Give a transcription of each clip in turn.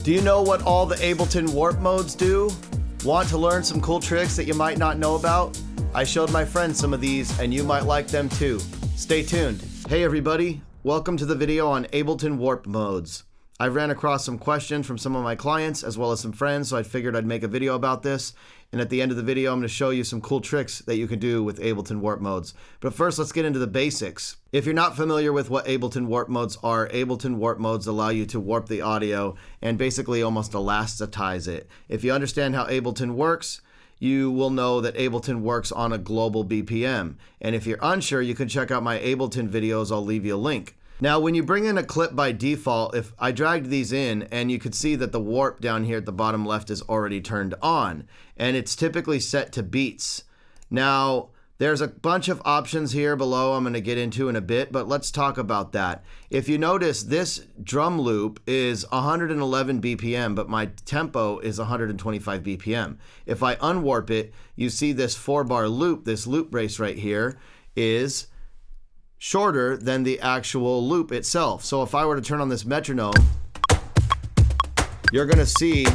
Do you know what all the Ableton Warp Modes do? Want to learn some cool tricks that you might not know about? I showed my friends some of these and you might like them too. Stay tuned. Hey everybody, welcome to the video on Ableton Warp Modes. I ran across some questions from some of my clients as well as some friends, so I figured I'd make a video about this. And at the end of the video, I'm going to show you some cool tricks that you can do with Ableton Warp Modes. But first, let's get into the basics. If you're not familiar with what Ableton Warp Modes are, Ableton Warp Modes allow you to warp the audio and basically almost elasticize it. If you understand how Ableton works, you will know that Ableton works on a global BPM. And if you're unsure, you can check out my Ableton videos. I'll leave you a link. Now, when you bring in a clip by default, if I dragged these in, and you could see that the warp down here at the bottom left is already turned on, and it's typically set to beats. Now, there's a bunch of options here below I'm going to get into in a bit, but let's talk about that. If you notice, this drum loop is 111 BPM, but my tempo is 125 BPM. If I unwarp it, you see this 4-bar loop, this loop brace right here, is shorter than the actual loop itself. So if I were to turn on this metronome, you're gonna see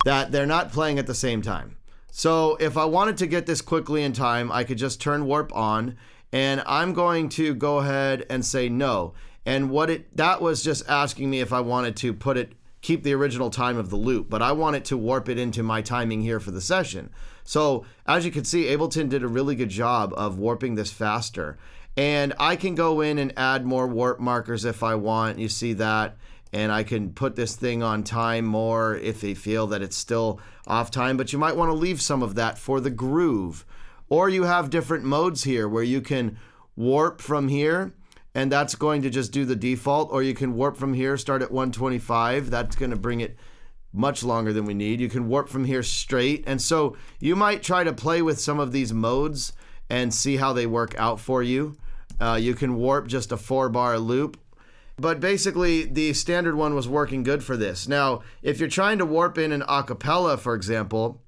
that they're not playing at the same time. So if I wanted to get this quickly in time, I could just turn warp on, and I'm going to go ahead and say no. And that was just asking me if I wanted to keep the original time of the loop, but I want it to warp it into my timing here for the session. So as you can see, Ableton did a really good job of warping this faster. And I can go in and add more warp markers if I want. You see that? And I can put this thing on time more if they feel that it's still off time, but you might want to leave some of that for the groove. Or you have different modes here where you can warp from here, and that's going to just do the default, or you can warp from here, start at 125. That's going to bring it much longer than we need. You can warp from here straight. And so you might try to play with some of these modes and see how they work out for you. You can warp just a 4-bar loop, but basically the standard one was working good for this. Now, if you're trying to warp in an acapella, for example,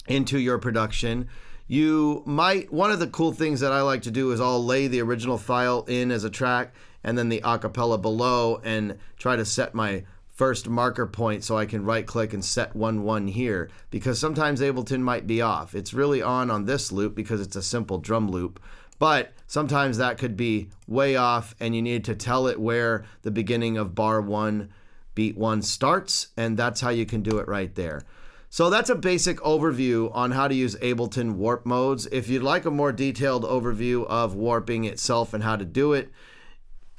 into your production, one of the cool things that I like to do is I'll lay the original file in as a track and then the acapella below and try to set my first marker point so I can right click and set 1-1 here, because sometimes Ableton might be off. It's really on this loop because it's a simple drum loop, but sometimes that could be way off and you need to tell it where the beginning of bar 1, beat 1 starts, and that's how you can do it right there. So that's a basic overview on how to use Ableton Warp Modes. If you'd like a more detailed overview of warping itself and how to do it,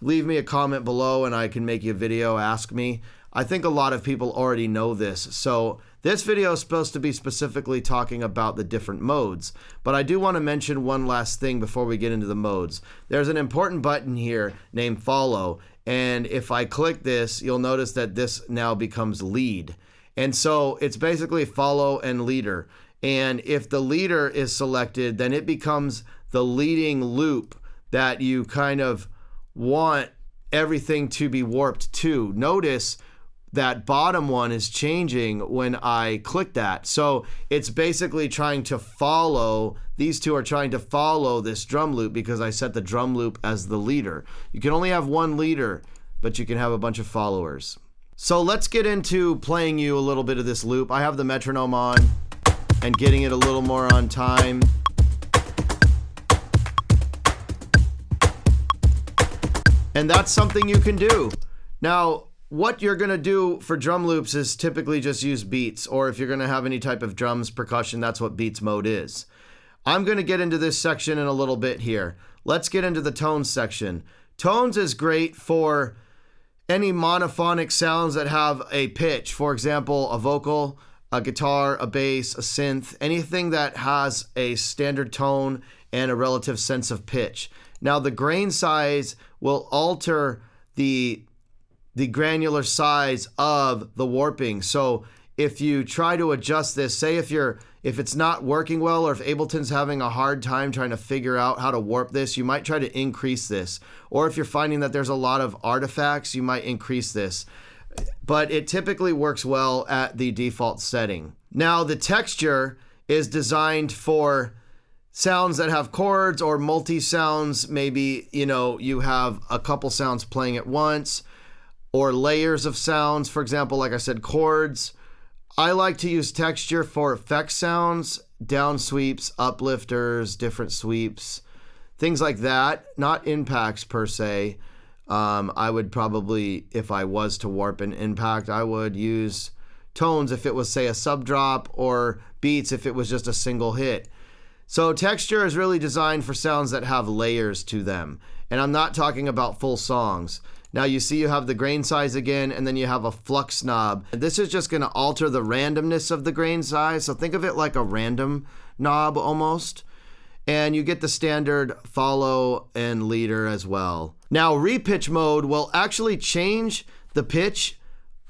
leave me a comment below and I can make you a video, ask me. I think a lot of people already know this. So this video is supposed to be specifically talking about the different modes, but I do want to mention one last thing before we get into the modes. There's an important button here named follow, and if I click this, you'll notice that this now becomes lead. And so it's basically follow and leader. And if the leader is selected, then it becomes the leading loop that you kind of want everything to be warped to. Notice that bottom one is changing when I click that. So it's basically trying to follow, these two are trying to follow this drum loop because I set the drum loop as the leader. You can only have one leader, but you can have a bunch of followers. So let's get into playing you a little bit of this loop. I have the metronome on and getting it a little more on time. And that's something you can do. Now, what you're gonna do for drum loops is typically just use beats, or if you're gonna have any type of drums, percussion, that's what beats mode is. I'm gonna get into this section in a little bit here. Let's get into the tones section. Tones is great for any monophonic sounds that have a pitch. For example, a vocal, a guitar, a bass, a synth, anything that has a standard tone and a relative sense of pitch. Now, the grain size will alter the granular size of the warping. So if you try to adjust this, say if it's not working well, or if Ableton's having a hard time trying to figure out how to warp this, you might try to increase this. Or if you're finding that there's a lot of artifacts, you might increase this. But it typically works well at the default setting. Now, the texture is designed for sounds that have chords or multi-sounds. Maybe, you have a couple sounds playing at once. or layers of sounds. For example, like I said, chords. I like to use texture for effect sounds, down sweeps, uplifters, different sweeps, things like that. Not impacts per se. I would probably, if I was to warp an impact, I would use tones if it was, say, a sub drop, or beats if it was just a single hit. So texture is really designed for sounds that have layers to them. And I'm not talking about full songs. Now you see you have the grain size again, and then you have a flux knob. This is just going to alter the randomness of the grain size. So think of it like a random knob almost. And you get the standard follow and leader as well. Now repitch mode will actually change the pitch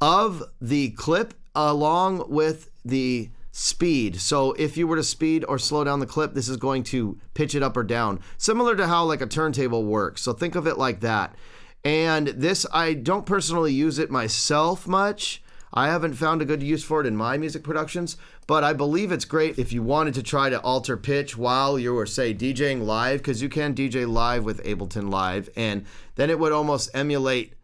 of the clip along with the speed. So if you were to speed or slow down the clip, this is going to pitch it up or down, similar to how like a turntable works. So think of it like that. And this, I don't personally use it myself much. I haven't found a good use for it in my music productions, but I believe it's great if you wanted to try to alter pitch while you were, say, DJing live, because you can DJ live with Ableton Live, and then it would almost emulate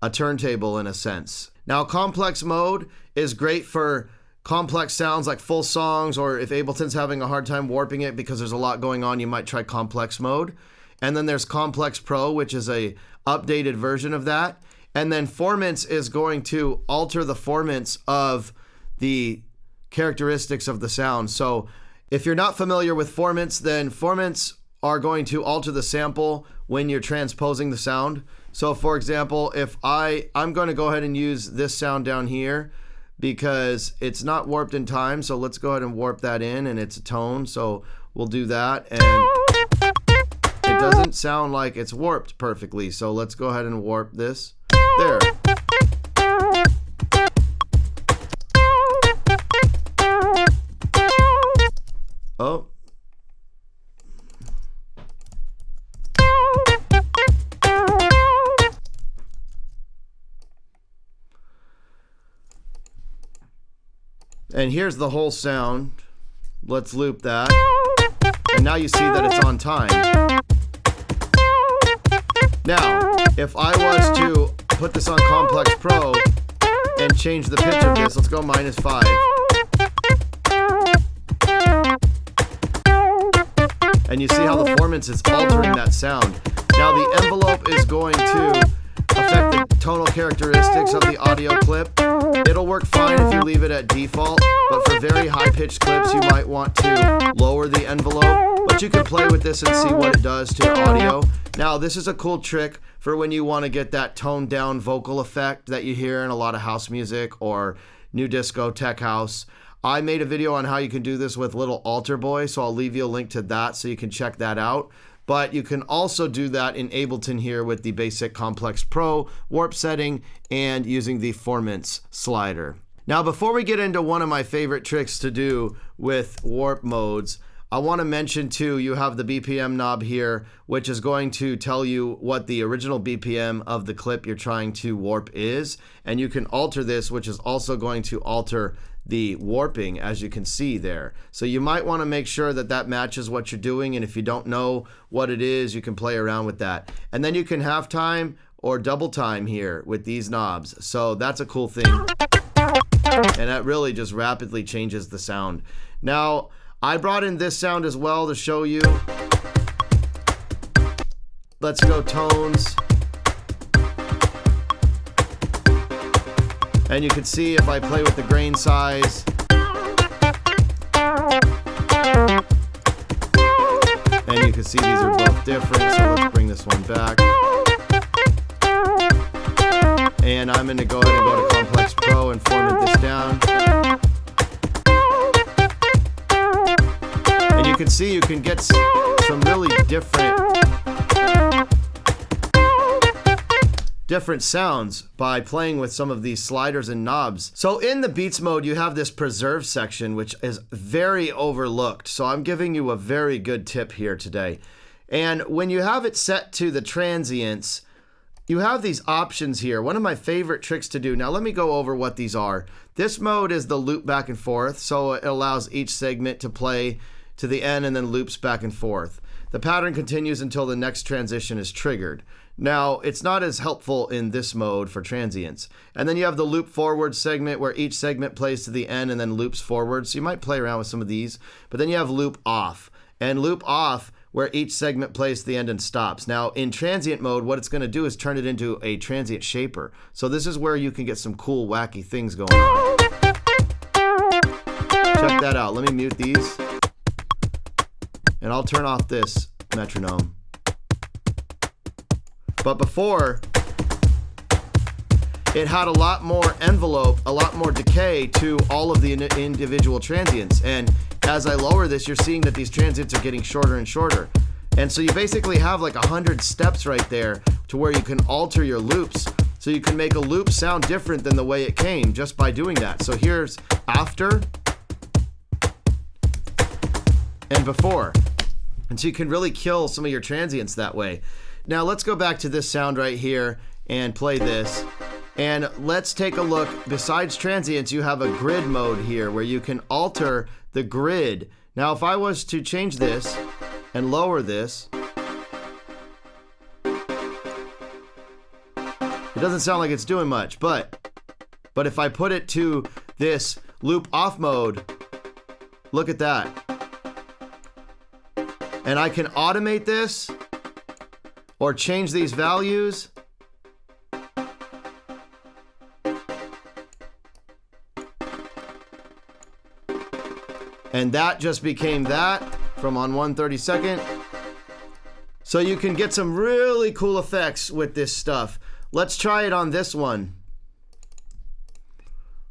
a turntable in a sense. Now, complex mode is great for complex sounds like full songs, or if Ableton's having a hard time warping it because there's a lot going on, you might try complex mode. And then there's Complex Pro, which is a updated version of that. And then formants is going to alter the formants of the characteristics of the sound. So if you're not familiar with formants, then formants are going to alter the sample when you're transposing the sound. So for example, if I'm going to go ahead and use this sound down here because it's not warped in time. So let's go ahead and warp that in, and it's a tone. So we'll do that. And it doesn't sound like it's warped perfectly. So let's go ahead and warp this. There. Oh. And here's the whole sound. Let's loop that. And now you see that it's on time. Now, if I was to put this on Complex Pro and change the pitch of this, let's go -5. And you see how the formants is altering that sound. Now the envelope is going to affect the tonal characteristics of the audio clip. It'll work fine if you leave it at default, but for very high-pitched clips, you might want to lower the envelope. But you can play with this and see what it does to your audio. Now, this is a cool trick for when you want to get that toned-down vocal effect that you hear in a lot of house music or new disco, tech house. I made a video on how you can do this with Little Alter Boy, so I'll leave you a link to that so you can check that out. But you can also do that in Ableton here with the basic Complex Pro warp setting and using the formants slider. Now, before we get into one of my favorite tricks to do with warp modes, I want to mention too, you have the BPM knob here, which is going to tell you what the original BPM of the clip you're trying to warp is. And you can alter this, which is also going to alter the warping, as you can see there. So you might want to make sure that that matches what you're doing, and if you don't know what it is, you can play around with that. And then you can half time or double time here with these knobs. So that's a cool thing. And that really just rapidly changes the sound. Now, I brought in this sound as well to show you. Let's go tones. And you can see if I play with the grain size. And you can see these are both different, so let's bring this one back. And I'm going to go ahead and go to Complex Pro and format this down. And you can see you can get some really different sounds by playing with some of these sliders and knobs. So in the beats mode, you have this preserve section, which is very overlooked. So I'm giving you a very good tip here today. And when you have it set to the transients, you have these options here. One of my favorite tricks to do. Now let me go over what these are. This mode is the loop back and forth. So it allows each segment to play to the end and then loops back and forth. The pattern continues until the next transition is triggered. Now, it's not as helpful in this mode for transients. And then you have the loop forward segment where each segment plays to the end and then loops forward. So you might play around with some of these. But then you have loop off. And loop off where each segment plays to the end and stops. Now, in transient mode, what it's going to do is turn it into a transient shaper. So this is where you can get some cool, wacky things going on. Check that out. Let me mute these. And I'll turn off this metronome. But before, it had a lot more envelope, a lot more decay to all of the individual transients. And as I lower this, you're seeing that these transients are getting shorter and shorter. And so you basically have like 100 steps right there to where you can alter your loops. So you can make a loop sound different than the way it came just by doing that. So here's after and before. And so you can really kill some of your transients that way. Now let's go back to this sound right here and play this. And let's take a look. Besides transients, you have a grid mode here where you can alter the grid. Now if I was to change this and lower this, it doesn't sound like it's doing much, but if I put it to this loop off mode, look at that. And I can automate this or change these values. And that just became that from on 1/32. So you can get some really cool effects with this stuff. Let's try it on this one.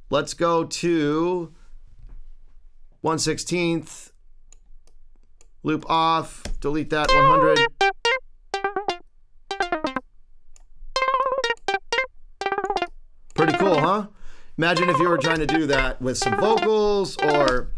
Let's go to 1/16, loop off, delete that 100. Pretty cool, huh? Imagine if you were trying to do that with some vocals or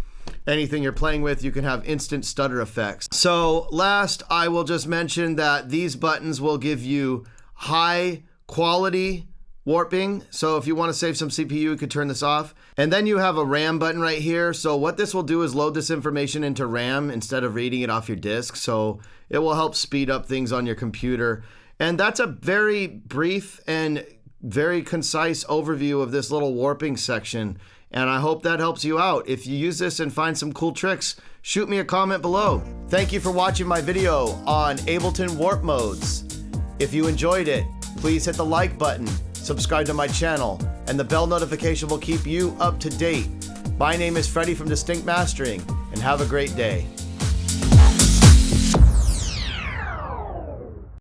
anything you're playing with, you can have instant stutter effects. So last, I will just mention that these buttons will give you high quality warping. So if you want to save some CPU, you could turn this off. And then you have a RAM button right here. So what this will do is load this information into RAM instead of reading it off your disk. So it will help speed up things on your computer. And that's a very brief and very concise overview of this little warping section. And I hope that helps you out. If you use this and find some cool tricks, shoot me a comment below. Thank you for watching my video on Ableton Warp Modes. If you enjoyed it, please hit the like button, subscribe to my channel, and the bell notification will keep you up to date. My name is Freddie from Distinct Mastering, and have a great day.